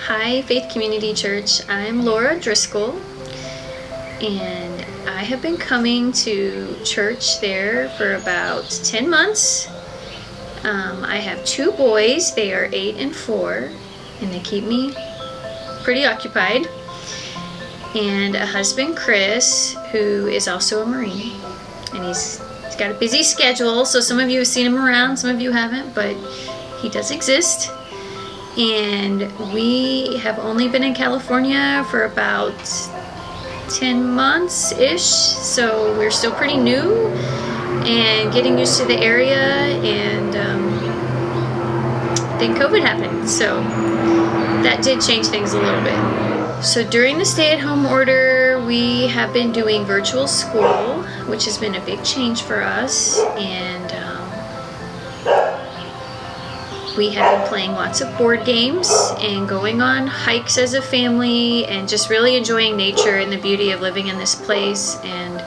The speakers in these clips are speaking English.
Hi, Faith Community Church. I'm Laura Driscoll, and I have been coming to church there for about 10 months. I have two boys. They are 8 and 4, and they keep me pretty occupied. And a husband, Chris, who is also a Marine, and he's got a busy schedule, so some of you have seen him around, some of you haven't, but he does exist. And we have only been in California for about 10 months-ish, so we're still pretty new and getting used to the area, and then COVID happened, so that did change things a little bit. So during the stay-at-home order, we have been doing virtual school, which has been a big change for us, and we have been playing lots of board games and going on hikes as a family and just really enjoying nature and the beauty of living in this place and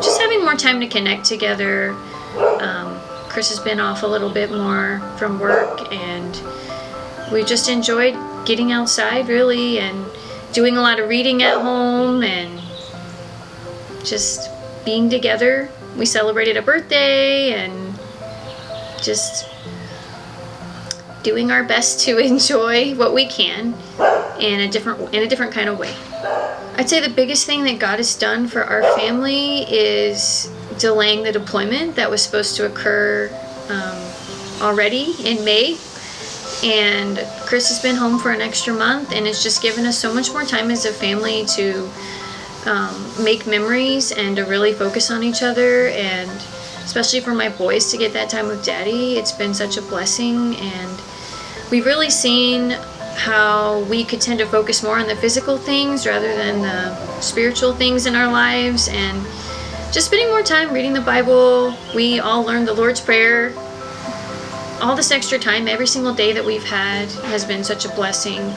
just having more time to connect together. Chris has been off a little bit more from work, and we just enjoyed getting outside really and doing a lot of reading at home and just being together. We celebrated a birthday and just doing our best to enjoy what we can in a different kind of way. I'd say the biggest thing that God has done for our family is delaying the deployment that was supposed to occur already in May. And Chris has been home for an extra month, and it's just given us so much more time as a family to make memories and to really focus on each other, and especially for my boys to get that time with Daddy. It's been such a blessing, and we've really seen how we could tend to focus more on the physical things rather than the spiritual things in our lives, and just spending more time reading the Bible. We all learned the Lord's Prayer. All this extra time every single day that we've had has been such a blessing.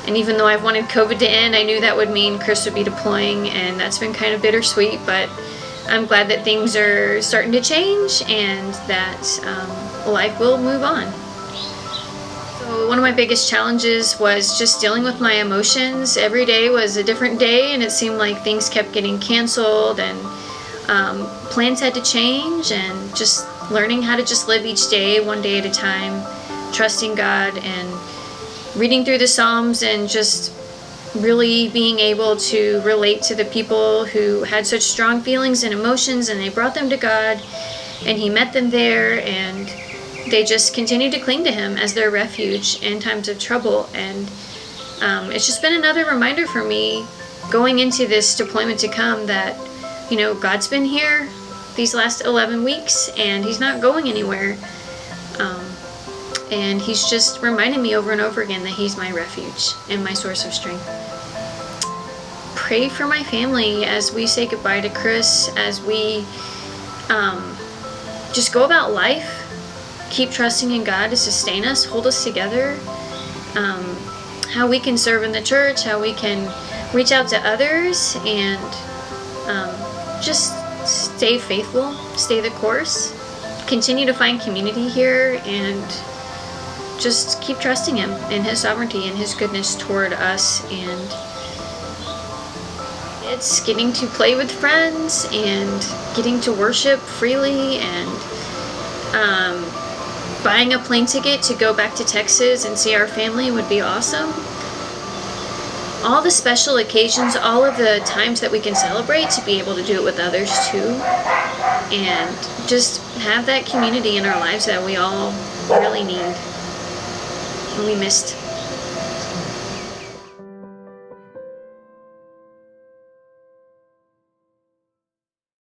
And even though I've wanted COVID to end, I knew that would mean Chris would be deploying, and that's been kind of bittersweet, but I'm glad that things are starting to change and that life will move on. So one of my biggest challenges was just dealing with my emotions. Every day was a different day, and it seemed like things kept getting canceled, and plans had to change, and just learning how to just live each day one day at a time, trusting God and reading through the Psalms, and just really being able to relate to the people who had such strong feelings and emotions, and they brought them to God, and He met them there, and they just continued to cling to Him as their refuge in times of trouble. And it's just been another reminder for me going into this deployment to come that, you know, God's been here these last 11 weeks, and He's not going anywhere. And He's just reminding me over and over again that He's my refuge and my source of strength. Pray for my family as we say goodbye to Chris, as we just go about life. Keep trusting in God to sustain us, hold us together. How we can serve in the church, how we can reach out to others, and just stay faithful, stay the course, continue to find community here, and just keep trusting Him in His sovereignty and His goodness toward us. And it's getting to play with friends and getting to worship freely, and buying a plane ticket to go back to Texas and see our family would be awesome. All the special occasions, all of the times that we can celebrate, to be able to do it with others too, and just have that community in our lives that we all really need and we missed.